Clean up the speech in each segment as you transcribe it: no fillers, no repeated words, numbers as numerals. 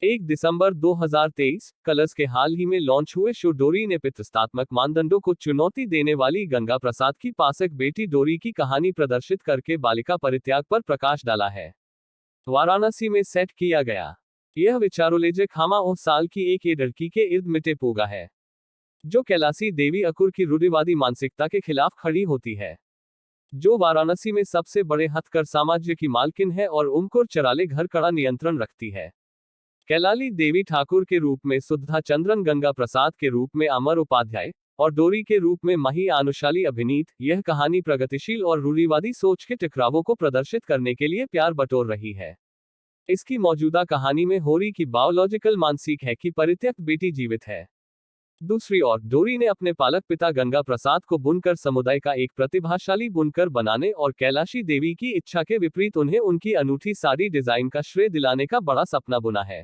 1 दिसंबर 2023 colours के हाल ही में launch हुए शो डोरी ने प्रतिष्ठात्मक मानदंडों को चुनौती देने वाली गंगा प्रसाद की पासक बेटी डोरी की कहानी प्रदर्शित करके बालिका परित्याग पर प्रकाश डाला है। वाराणसी में सेट किया गया यह विचारोलेजे खामा और साल की एक लड़की के इर्द मिटे पोगा है, जो कैलाशी देवी अकुर की रूढ़िवादी मानसिकता के खिलाफ खड़ी होती है, जो वाराणसी में सबसे बड़े हथकर साम्राज्य की मालकिन है और उमकुर चराले घर कड़ा नियंत्रण रखती है। कैलाली देवी ठाकुर के रूप में सुधा चंद्रन, गंगा प्रसाद के रूप में अमर उपाध्याय और डोरी के रूप में मही आनुशाली अभिनीत यह कहानी प्रगतिशील और रूढ़िवादी सोच के टकरावों को प्रदर्शित करने के लिए प्यार बटोर रही है। इसकी मौजूदा कहानी में होरी की बायोलॉजिकल मानसिक है कि परित्यक्त बेटी जीवित है। दूसरी ओर डोरी ने अपने पालक पिता गंगा प्रसाद को बुनकर समुदाय का एक प्रतिभाशाली बुनकर बनाने और कैलाशी देवी की इच्छा के विपरीत उन्हें उनकी अनूठी साड़ी डिजाइन का श्रेय दिलाने का बड़ा सपना बुना है।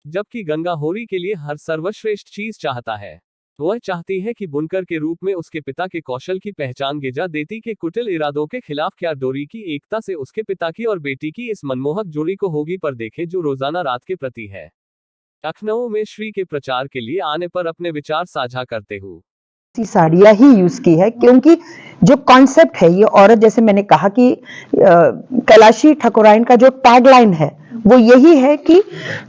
जबकि गंगा होरी के लिए हर सर्वश्रेष्ठ चीज चाहता है। वह चाहती है कि बुनकर के रूप में उसके पिता के कौशल की पहचान गिजा देती के कुटिल इरादों के खिलाफ क्या डोरी की एकता से उसके पिता की और बेटी की इस मनमोहक जोड़ी को होगी पर देखे जो रोजाना रात के प्रति है। लखनऊ में श्री के प्रचार के लिए आने पर अपने विचार साझा करते हुए साड़ियां ही यूज की है, क्योंकि जो कॉन्सेप्ट है ये औरत, जैसे मैंने कहा कि कैलाशी ठाकुराइन का जो टैगलाइन है वो यही है कि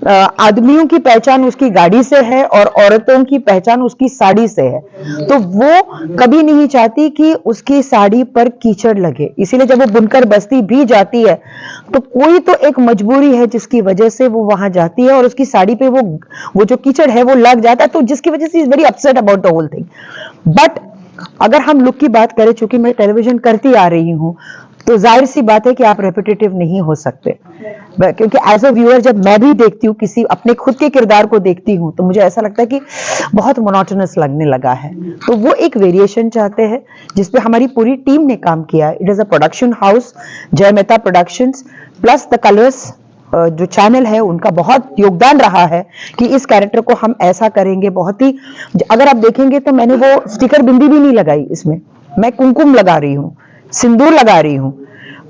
आदमियों की पहचान उसकी गाड़ी से है और औरतों की पहचान उसकी साड़ी से है। तो वो कभी नहीं चाहती कि उसकी साड़ी पर कीचड़ लगे, इसीलिए जब वो बुनकर बस्ती भी जाती है तो कोई तो एक मजबूरी है जिसकी वजह से वो वहां जाती है और उसकी साड़ी पे वो जो कीचड़ है वो लग जाता है, तो जिसकी वजह से is very upset about the whole thing. But अगर हम लुक की बात करें, चूंकि मैं टेलीविजन करती आ रही हूं, तो जाहिर सी बात है कि आप रेपिटेटिव नहीं हो सकते, क्योंकि एज अ व्यूअर जब मैं भी देखती हूँ किसी अपने खुद के किरदार को देखती हूँ तो मुझे ऐसा लगता है कि बहुत मोनोटोनस लगने लगा है। तो वो एक वेरिएशन चाहते हैं जिसपे हमारी पूरी टीम ने काम किया है। It is a production house, Jay Mehta productions plus the Colors जो चैनल है उनका बहुत योगदान रहा है कि इस कैरेक्टर को हम ऐसा करेंगे। बहुत ही, अगर आप देखेंगे तो मैंने वो स्टिकर बिंदी भी नहीं लगाई इसमें, मैं कुमकुम लगा रही हूँ, सिंदूर लगा रही हूँ,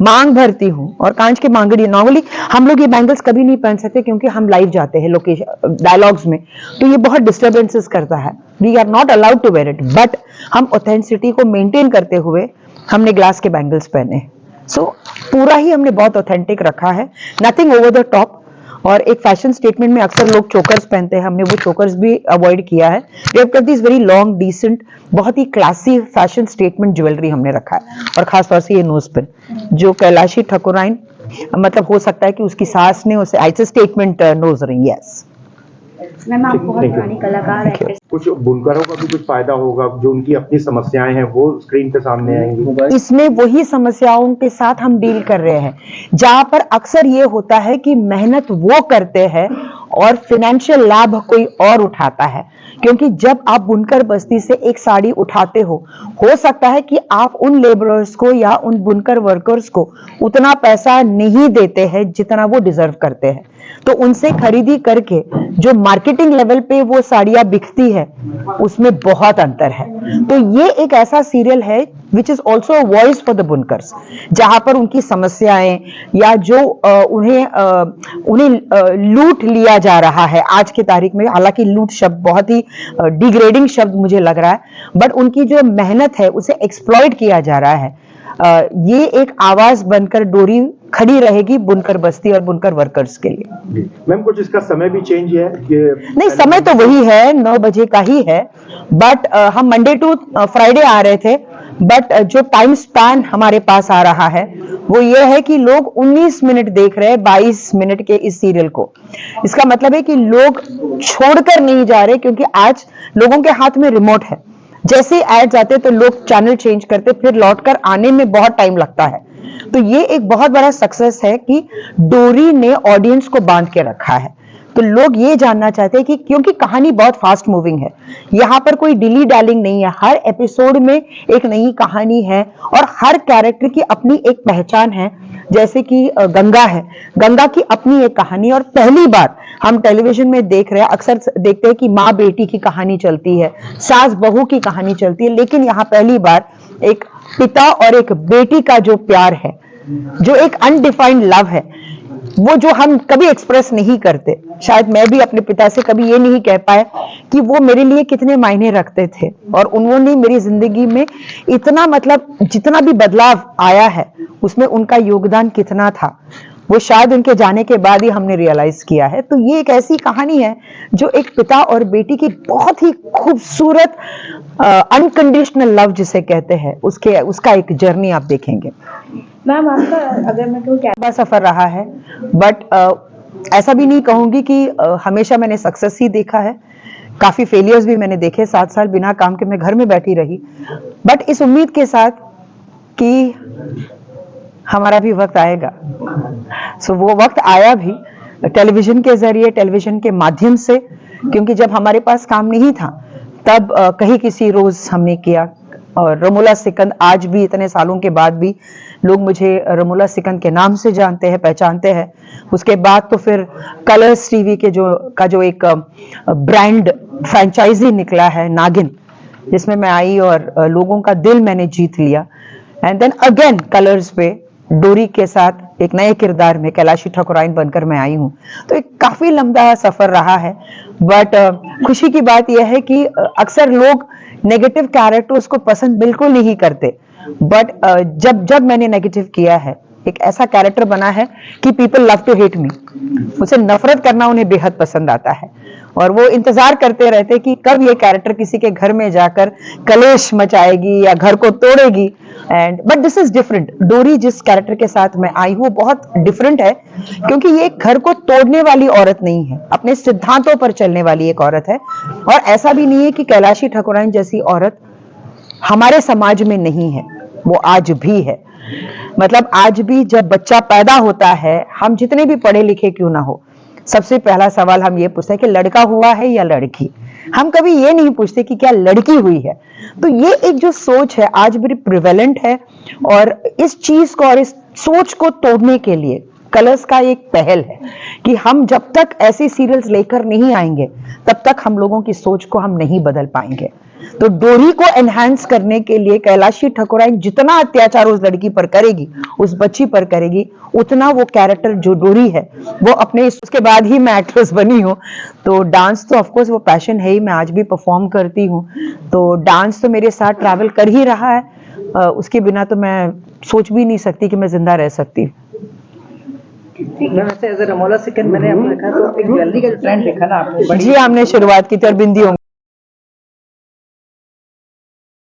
मांग भरती हूँ और कांच के मांगड़ी। नॉर्मली हम लोग ये बैंगल्स कभी नहीं पहन सकते क्योंकि हम लाइव जाते हैं लोकेशन डायलॉग्स में, तो ये बहुत डिस्टर्बेंसेस करता है। We are not allowed to wear it, but हम ऑथेंटिसिटी को मेंटेन करते हुए हमने ग्लास के बैंगल्स पहने। सो पूरा ही हमने बहुत ऑथेंटिक रखा है, नथिंग ओवर द टॉप। और एक फैशन स्टेटमेंट में अक्सर लोग चोकर्स पहनते हैं, हमने वो चोकर्स भी अवॉइड किया है। We have kept this very long decent, बहुत ही क्लासी फैशन स्टेटमेंट ज्वेलरी हमने रखा है। और खासतौर से ये नोज पिन जो कैलाशी ठाकुराइन, मतलब हो सकता है कि उसकी सास ने उसे ऐसे statement nose ring. Yes ma'am, आप बहुत पुरानी कलाकार हैं, कुछ बुनकरों का भी कुछ फायदा होगा, जो उनकी अपनी समस्याएं हैं वो स्क्रीन पे सामने आएंगी। इसमें वही समस्याओं के साथ हम डील कर रहे हैं, जहां पर अक्सर ये होता है कि मेहनत वो करते हैं और फिनेंशियल लाभ कोई और उठाता है। क्योंकि जब आप बुनकर बस्ती से एक साड़ी उठाते हो सकता है कि आप उन लेबरर्स को या उन बुनकर वर्कर्स को उतना पैसा नहीं देते हैं जितना वो डिजर्व करते हैं, तो उनसे खरीदी करके जो मार्केटिंग लेवल पे वो साड़ियां बिकती है उसमें बहुत अंतर है। तो ये एक ऐसा सीरियल है which is also a voice for the बुनकर्स, जहां पर उनकी समस्याएं या जो उन्हें लूट लिया जा रहा है आज की तारीख में, हालांकि लूट शब्द बहुत ही डिग्रेडिंग शब्द मुझे लग रहा है, बट उनकी जो मेहनत है उसे एक्सप्लॉइट किया जा रहा है। ये एक आवाज बनकर डोरी खड़ी रहेगी बुनकर बस्ती और बुनकर वर्कर्स के लिए। मैम, कुछ इसका समय भी चेंज है? नहीं, समय तो वही है, 9 बजे का ही है, बट हम मंडे टू फ्राइडे आ रहे थे, बट जो टाइम स्पैन हमारे पास आ रहा है वो ये है कि लोग 19 मिनट देख रहे हैं 22 मिनट के इस सीरियल को। इसका मतलब है कि लोग छोड़कर नहीं जा रहे, क्योंकि आज लोगों के हाथ में रिमोट है। जैसे एड्स आते तो लोग चैनल चेंज करते, फिर लौटकर आने में बहुत टाइम लगता है। तो ये एक बहुत बड़ा सक्सेस है कि डोरी ने ऑडियंस को बांध के रखा है। तो लोग ये जानना चाहते हैं कि क्योंकि कहानी बहुत फास्ट मूविंग है, यहाँ पर कोई डिली डालिंग नहीं है, हर एपिसोड में एक नई कहानी है और हर कैरेक्टर की अपनी एक पहचान है। जैसे कि गंगा है, गंगा की अपनी एक कहानी, और पहली बार हम टेलीविजन में देख रहे हैं, अक्सर देखते हैं कि माँ बेटी की कहानी चलती है, सास बहू की कहानी चलती है, लेकिन यहाँ पहली बार एक पिता और एक बेटी का जो प्यार है, जो एक अनडिफाइंड लव है, वो जो हम कभी एक्सप्रेस नहीं करते। शायद मैं भी अपने पिता से कभी ये नहीं कह पाए कि वो मेरे लिए कितने मायने रखते थे, और उन्होंने मेरी जिंदगी में इतना, मतलब जितना भी बदलाव आया है उसमें उनका योगदान कितना था, वो शायद उनके जाने के बाद ही हमने रियलाइज किया है। तो ये एक ऐसी कहानी है जो एक पिता और बेटी की बहुत ही खूबसूरत अनकंडीशनल लव जिसे कहते हैं उसका एक जर्नी आप देखेंगे। मैम आपका अगर मैं कहूँ लंबा सफर रहा है, बट ऐसा भी नहीं कहूंगी कि हमेशा मैंने सक्सेस ही देखा है। काफी फेलियर्स भी मैंने देखे। 7 साल बिना काम के मैं घर में बैठी रही, बट इस उम्मीद के साथ कि हमारा भी वक्त आएगा। सो वो वक्त आया भी टेलीविजन के जरिए, टेलीविजन के माध्यम से, क्योंकि जब हमारे पास काम नहीं था तब कहीं किसी रोज हमने किया। और रमोला सिकंद आज भी इतने सालों के बाद भी लोग मुझे रमोला सिकंद के नाम से जानते हैं, पहचानते हैं। उसके बाद तो फिर कलर्स टीवी के जो एक ब्रांड फ्रेंचाइजी निकला है नागिन, जिसमें मैं आई और लोगों का दिल मैंने जीत लिया। एंड देन अगेन कलर्स पे डोरी के साथ एक नए किरदार में कैलाशी ठकुराइन बनकर मैं आई हूँ। तो एक काफी लंबा सफर रहा है, बट खुशी की बात यह है कि अक्सर लोग नेगेटिव कैरेक्टर्स को पसंद बिल्कुल नहीं करते, बट जब मैंने नेगेटिव किया है, एक ऐसा कैरेक्टर बना है कि people love to hate me. मुझसे नफरत करना उन्हें बेहद पसंद आता है, और वो इंतजार करते रहते कि कब ये कैरेक्टर किसी के घर में जाकर कलेश मचाएगी या घर को तोड़ेगी। And but this is different. Dori जिस कैरेक्टर के साथ मैं आई हूँ बहुत डिफरेंट है, क्योंकि ये घर को तोड़ने वाली औरत नहीं है, अपने सिद्धांतों पर चलने वाली एक औरत है। और ऐसा भी नहीं है कि कैलाशी ठकुराइन जैसी औरत हमारे समाज में नहीं है, वो आज भी है। मतलब आज भी जब बच्चा पैदा होता है, हम जितने भी पढ़े लिखे क्यों ना हो, सबसे पहला सवाल हम ये पूछते हैं कि लड़का हुआ है या लड़की। हम कभी ये नहीं पूछते कि क्या लड़की हुई है। तो ये एक जो सोच है आज भी प्रिवेलेंट है, और इस चीज को और इस सोच को तोड़ने के लिए कलर्स का एक पहल है कि हम जब तक ऐसे सीरियल्स लेकर नहीं आएंगे तब तक हम लोगों की सोच को हम नहीं बदल पाएंगे। तो डोरी को एनहांस करने के लिए कैलाशी ठकुराइन जितना अत्याचार उस लड़की पर करेगी, उस बच्ची पर करेगी, उतना वो कैरेक्टर जो डोरी है वो अपने, उसके बाद ही मैं एक्ट्रेस बनी हूँ। तो डांस तो ऑफकोर्स वो पैशन है ही, मैं आज भी परफॉर्म करती हूँ। तो डांस तो मेरे साथ ट्रैवल कर ही रहा है, उसके बिना तो मैं सोच भी नहीं सकती कि मैं जिंदा रह सकती। वैसे एज ए रमोला सिकंद मैंने आपको देखा तो एक ज्वेलरी का जो ट्रेंड देखा ना आपने, जी हमने शुरुआत की थी और बिंदियों